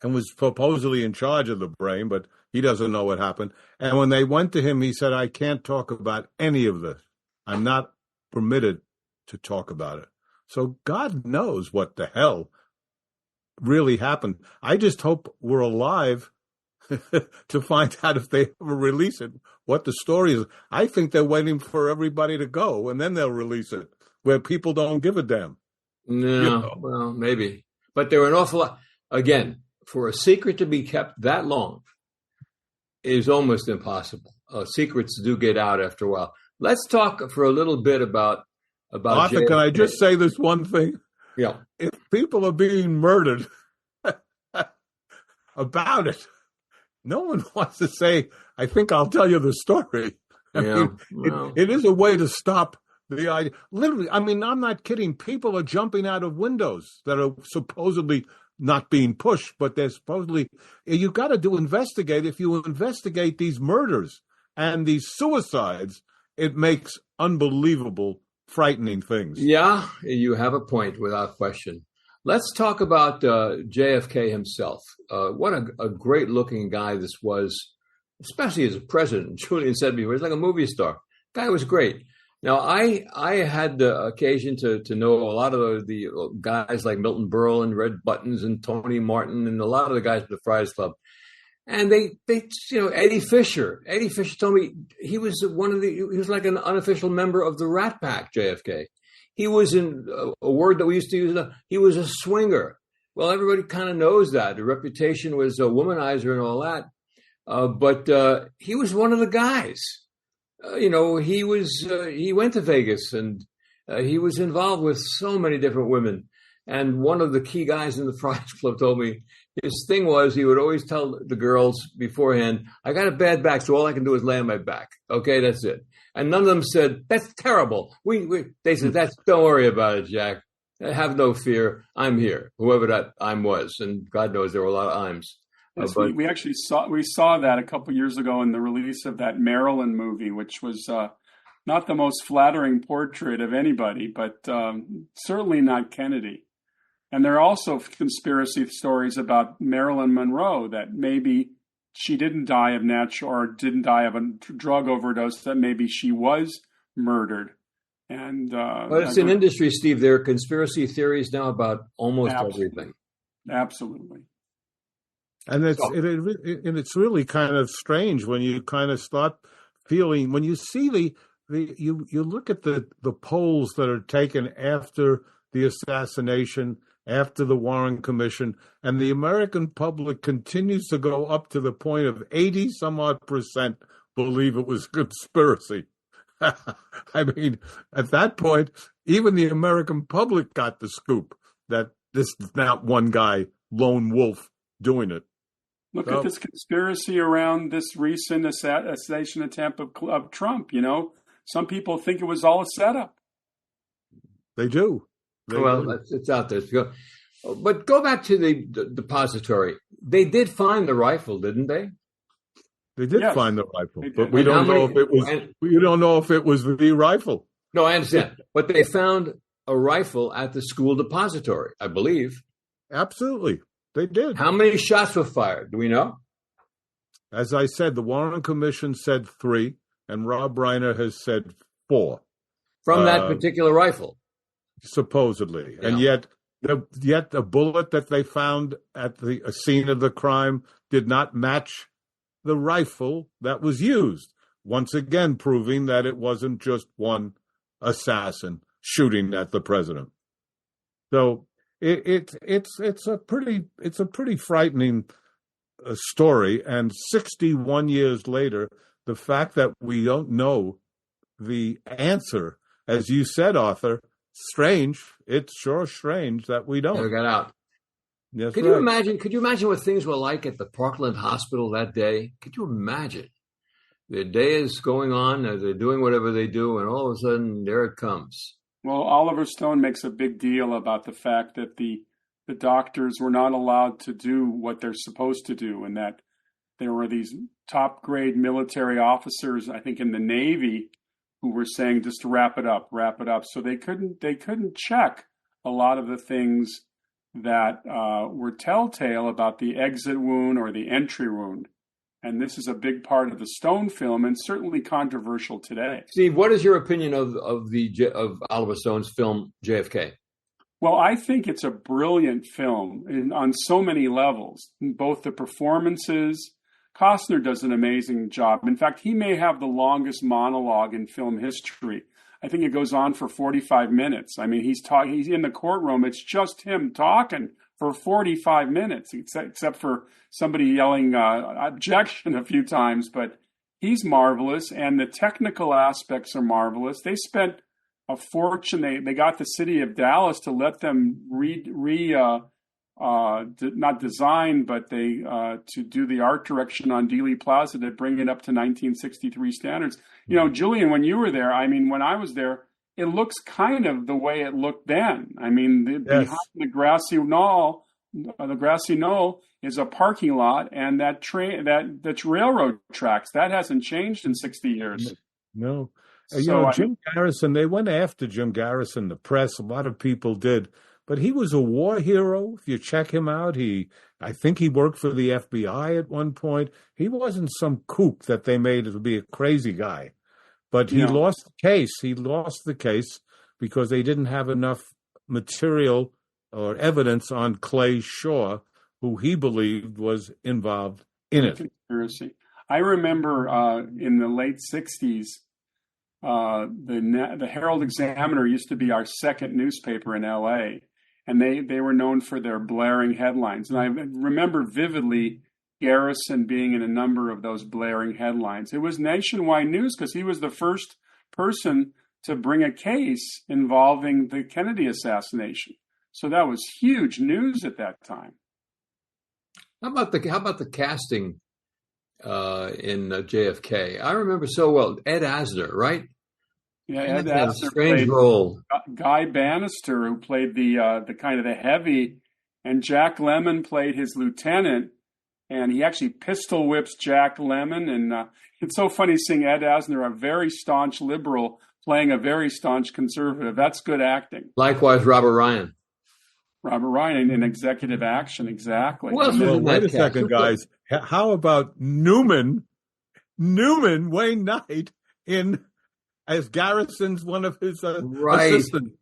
and was supposedly in charge of the brain, but he doesn't know what happened. And when they went to him, he said, I can't talk about any of this. I'm not permitted to talk about it. So God knows what the hell really happened. I just hope we're alive to find out if they ever release it, what the story is. I think they're waiting for everybody to go, and then they'll release it, where people don't give a damn. No, well, maybe. But there were an awful lot. Again, for a secret to be kept that long is almost impossible. Secrets do get out after a while. Let's talk for a little bit about Arthur, can I just say this one thing? Yeah. If people are being murdered about it, no one wants to say, I think I'll tell you the story. I mean, it is a way to stop the idea. Literally, I mean, I'm not kidding. People are jumping out of windows that are supposedly not being pushed, but they're supposedly, you got to investigate. If you investigate these murders and these suicides, it makes unbelievable, frightening things. Yeah, you have a point without question. Let's talk about JFK himself. What a great-looking guy this was, especially as a president. Julian said before, he's like a movie star. Guy was great. Now, I had the occasion to know a lot of the guys like Milton Berle and Red Buttons and Tony Martin and a lot of the guys at the Friars Club. And they Eddie Fisher told me he was he was like an unofficial member of the Rat Pack, JFK. He was in a word that we used to use, he was a swinger. Well, everybody kind of knows that. The reputation was a womanizer and all that. But he was one of the guys. He went to Vegas and he was involved with so many different women. And one of the key guys in the Friars Club told me his thing was he would always tell the girls beforehand, I got a bad back, so all I can do is lay on my back. Okay, that's it. And none of them said, that's terrible. They said, don't worry about it, Jack. Have no fear. I'm here, whoever that I'm was. And God knows there were a lot of Ims. Yes, we actually saw that a couple years ago in the release of that Marilyn movie, which was not the most flattering portrait of anybody, but certainly not Kennedy. And there are also conspiracy stories about Marilyn Monroe that maybe she didn't die of didn't die of a drug overdose, that maybe she was murdered. And but it's an industry, Steve. There are conspiracy theories now about almost everything. Absolutely. And it's really kind of strange when you kind of start feeling, when you see you look at the polls that are taken after the assassination, after the Warren Commission, and the American public continues to go up to the point of 80-some-odd% believe it was conspiracy. I mean, at that point, even the American public got the scoop that this is not one guy, lone wolf, doing it. Look at this conspiracy around this recent assassination attempt of Trump. Some people think it was all a setup. They do. It's out there. But go back to the depository. They did find the rifle, didn't they? They did find the rifle, but we don't know if it was. We don't know if it was the rifle. No, I understand. But they found a rifle at the school depository, I believe. Absolutely, they did. How many shots were fired? Do we know? As I said, the Warren Commission said 3. and Rob Reiner has said 4. From that particular rifle. Supposedly. Yeah. And yet the bullet that they found at the scene of the crime did not match the rifle that was used. Once again, proving that it wasn't just one assassin shooting at the president. So it's a pretty frightening story. And 61 years later, the fact that we don't know the answer, as you said, Arthur, strange. It's sure strange that we don't. Never got out. Yes, Could you imagine? Could you imagine what things were like at the Parkland Hospital that day? Could you imagine? The day is going on, they're doing whatever they do, and all of a sudden, there it comes. Well, Oliver Stone makes a big deal about the fact that the doctors were not allowed to do what they're supposed to do, and that there were these top grade military officers, I think in the Navy, who were saying just to wrap it up. So they couldn't check a lot of the things that were telltale about the exit wound or the entry wound. And this is a big part of the Stone film, and certainly controversial today. Steve, what is your opinion of Oliver Stone's film JFK? Well, I think it's a brilliant film on so many levels, both the performances. Costner does an amazing job. In fact, he may have the longest monologue in film history. I think it goes on for 45 minutes. I mean, he's in the courtroom. It's just him talking for 45 minutes, except for somebody yelling objection a few times. But he's marvelous, and the technical aspects are marvelous. They spent a fortune. They got the city of Dallas to let them not design, but they to do the art direction on Dealey Plaza to bring it up to 1963 standards. You know, Julian, when you were there, I mean, when I was there, it looks kind of the way it looked then. I mean, behind the grassy knoll is a parking lot, and that's railroad tracks. That hasn't changed in 60 years. No. Jim Garrison, they went after Jim Garrison, the press, a lot of people did. But he was a war hero. If you check him out, I think he worked for the FBI at one point. He wasn't some kook that they made to be a crazy guy. But he lost the case. He lost the case because they didn't have enough material or evidence on Clay Shaw, who he believed was involved in it. Conspiracy. I remember in the late 60s, the Herald Examiner used to be our second newspaper in L.A., and they were known for their blaring headlines. And I remember vividly Garrison being in a number of those blaring headlines. It was nationwide news because he was the first person to bring a case involving the Kennedy assassination. So that was huge news at that time. How about the casting in JFK? I remember so well Ed Asner, right? Yeah, Ed Asner strange role. Guy Bannister, who played the kind of the heavy, and Jack Lemmon played his lieutenant, and he actually pistol whips Jack Lemmon. And it's so funny seeing Ed Asner, a very staunch liberal, playing a very staunch conservative. That's good acting. Likewise, Robert Ryan in Executive Action, exactly. Well, wait a second, guys. How about Newman Wayne Knight as Garrison's one of his assistants?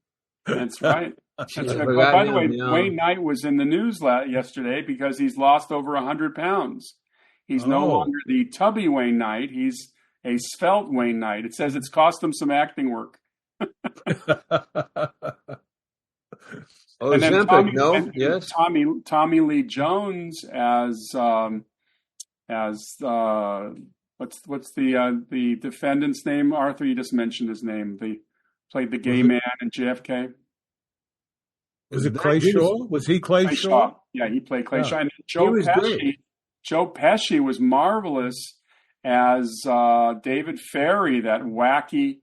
That's right. That's right. Well, by the way, Wayne Knight was in the news yesterday because he's lost over 100 pounds. He's no longer the tubby Wayne Knight. He's a svelte Wayne Knight. It says it's cost him some acting work. And then Tommy Lee Jones as what's the defendant's name? Arthur, you just mentioned his name. Played the gay man in JFK. Was it Clay Shaw? Was he Clay Shaw? Yeah, he played Clay Shaw. And Joe Pesci was marvelous as David Ferry, that wacky.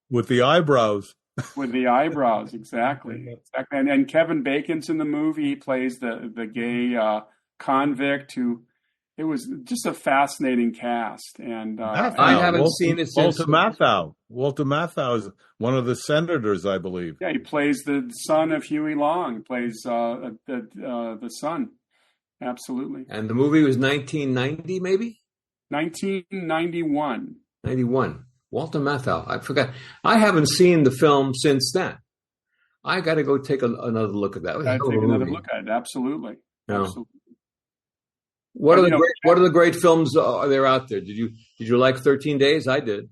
With the eyebrows. With the eyebrows, exactly. And Kevin Bacon's in the movie. He plays the gay convict who. It was just a fascinating cast, and I haven't seen it since. Walter Matthau is one of the senators, I believe. Yeah, he plays the son of Huey Long. He plays the son. Absolutely. And the movie was 1990, maybe. 1991. 91. Walter Matthau. I forgot. I haven't seen the film since then. I got to go take another look at that. I'd take another look at it. Absolutely. No. Absolutely. What are the great films are there out there? Did you like 13 Days? I did.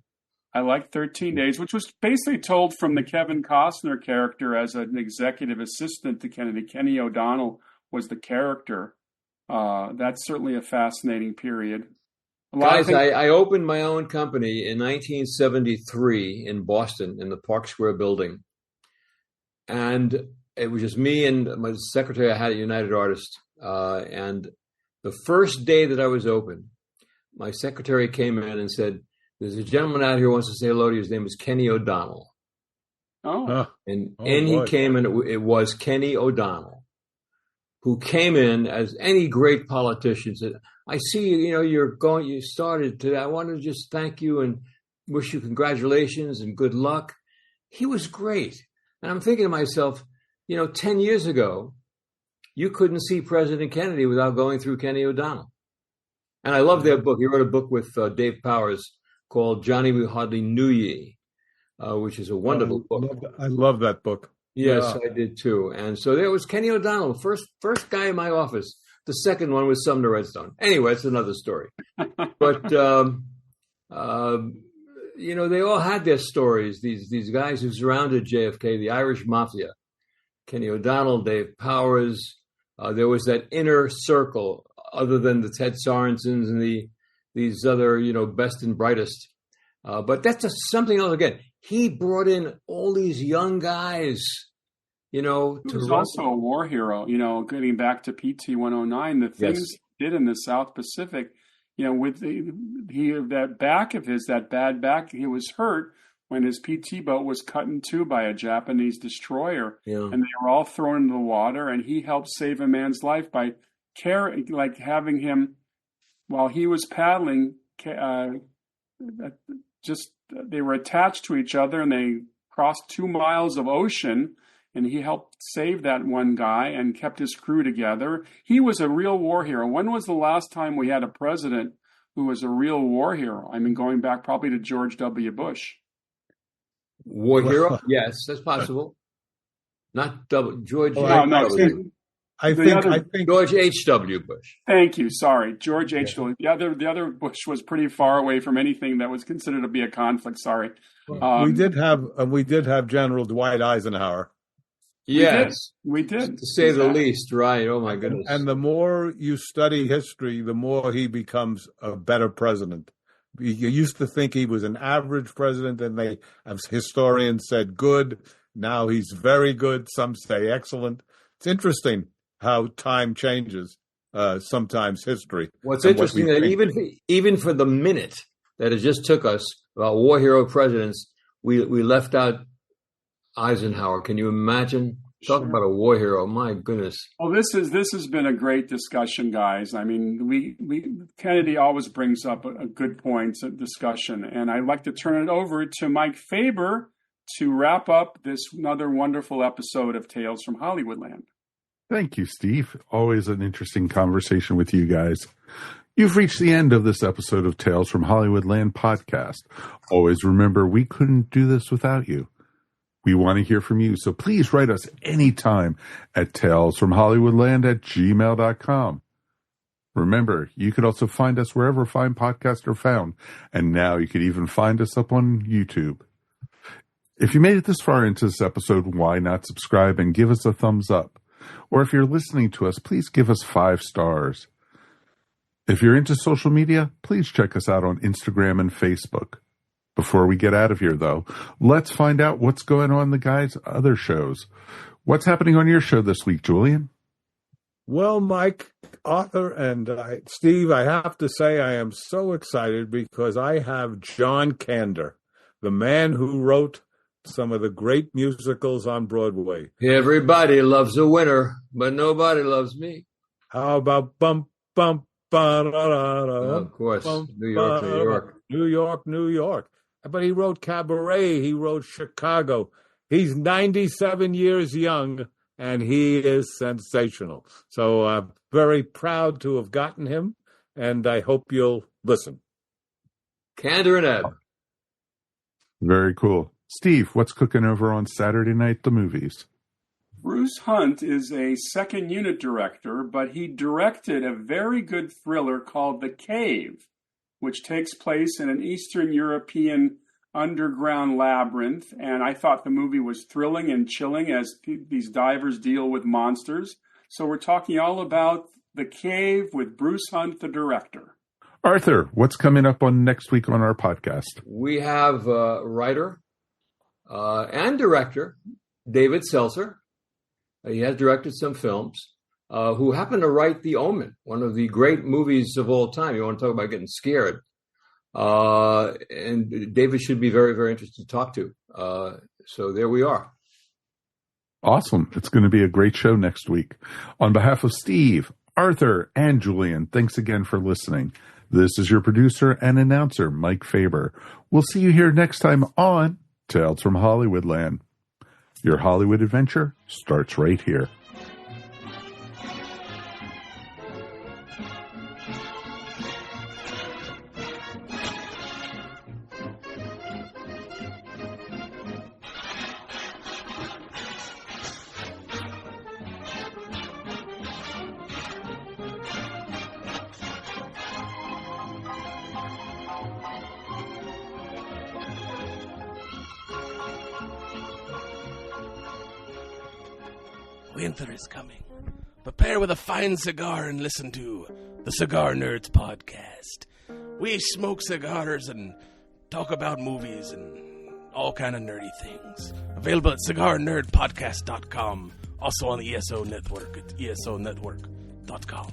I liked 13 Days, which was basically told from the Kevin Costner character as an executive assistant to Kennedy. Kenny O'Donnell was the character. That's certainly a fascinating period. Guys, I opened my own company in 1973 in Boston in the Park Square building. And it was just me and my secretary I had at United Artists. And the first day that I was open, my secretary came in and said, "There's a gentleman out here who wants to say hello to you. His name is Kenny O'Donnell." Oh. He came in. It was Kenny O'Donnell, who came in as any great politician said, "I see you started today. I want to just thank you and wish you congratulations and good luck." He was great. And I'm thinking to myself, 10 years ago, you couldn't see President Kennedy without going through Kenny O'Donnell. And I love their book. He wrote a book with Dave Powers called Johnny We Hardly Knew Ye, which is a wonderful book. I love that book. Yes, I did too. And so there was Kenny O'Donnell, first guy in my office. The second one was Sumner Redstone. Anyway, it's another story. But, they all had their stories. These guys who surrounded JFK, the Irish Mafia, Kenny O'Donnell, Dave Powers. There was that inner circle, other than the Ted Sorensens and these other, best and brightest. But that's something else again. He brought in all these young guys, He was also a war hero, getting back to PT 109, the things he did in the South Pacific, with that back of his, that bad back, he was hurt when his PT boat was cut in two by a Japanese destroyer. Yeah. And they were all thrown into the water, and he helped save a man's life by having him, while he was paddling, they were attached to each other, and they crossed 2 miles of ocean, and he helped save that one guy and kept his crew together. He was a real war hero. When was the last time we had a president who was a real war hero? I mean, going back probably to George W. Bush. War hero? Yes, that's possible. Not George. I think George H.W. Bush. Thank you. Sorry, George H.W. The other Bush was pretty far away from anything that was considered to be a conflict. Sorry. We did have General Dwight Eisenhower. Yes, we did. To say the least, right? Oh my goodness! And the more you study history, the more he becomes a better president. You used to think he was an average president, and they, as historians said, good. Now he's very good. Some say excellent. It's interesting how time changes. Sometimes history. What's interesting that even for the minute that it just took us about war hero presidents, we left out Eisenhower. Can you imagine? Talk about a war hero. My goodness. Well, this has been a great discussion, guys. I mean, Kennedy always brings up a good points of discussion, and I'd like to turn it over to Mike Faber to wrap up this another wonderful episode of Tales from Hollywoodland. Thank you, Steve. Always an interesting conversation with you guys. You've reached the end of this episode of Tales from Hollywoodland podcast. Always remember, we couldn't do this without you. We want to hear from you, so please write us anytime at talesfromhollywoodland@gmail.com. Remember, you could also find us wherever fine podcasts are found, and now you could even find us up on YouTube. If you made it this far into this episode, why not subscribe and give us a thumbs up? Or if you're listening to us, please give us 5 stars. If you're into social media, please check us out on Instagram and Facebook. Before we get out of here, though, let's find out what's going on in the guys' other shows. What's happening on your show this week, Julian? Well, Mike, Arthur, and Steve, I have to say I am so excited because I have John Kander, the man who wrote some of the great musicals on Broadway. Everybody loves a winner, but nobody loves me. How about Bump, Bump, Ba-da-da-da? Of course, Bump, New York, New York. New York, New York. But he wrote Cabaret. He wrote Chicago. He's 97 years young, and he is sensational. So I'm very proud to have gotten him, and I hope you'll listen. Candor and ebb. Very cool. Steve, what's cooking over on Saturday Night at the Movies? Bruce Hunt is a second unit director, but he directed a very good thriller called The Cave, which takes place in an Eastern European underground labyrinth. And I thought the movie was thrilling and chilling as these divers deal with monsters. So we're talking all about The Cave with Bruce Hunt, the director. Arthur, what's coming up on next week on our podcast? We have writer and director David Seltzer. He has directed some films, who happened to write The Omen, one of the great movies of all time. You want to talk about getting scared. And David should be very, very interested to talk to. So there we are. Awesome. It's going to be a great show next week. On behalf of Steve, Arthur, and Julian, thanks again for listening. This is your producer and announcer, Mike Faber. We'll see you here next time on Tales from Hollywoodland. Your Hollywood adventure starts right here. Winter is coming. Prepare with a fine cigar and listen to the Cigar Nerds podcast. We smoke cigars and talk about movies and all kind of nerdy things. Available at cigarnerdpodcast.com. Also on the ESO Network at esonetwork.com.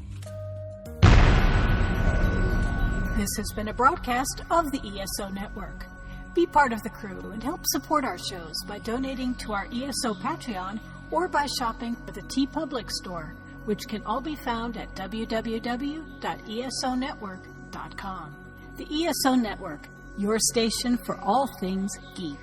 This has been a broadcast of the ESO Network. Be part of the crew and help support our shows by donating to our ESO Patreon or by shopping at the TeePublic store, which can all be found at www.esonetwork.com. The ESO Network, your station for all things geek.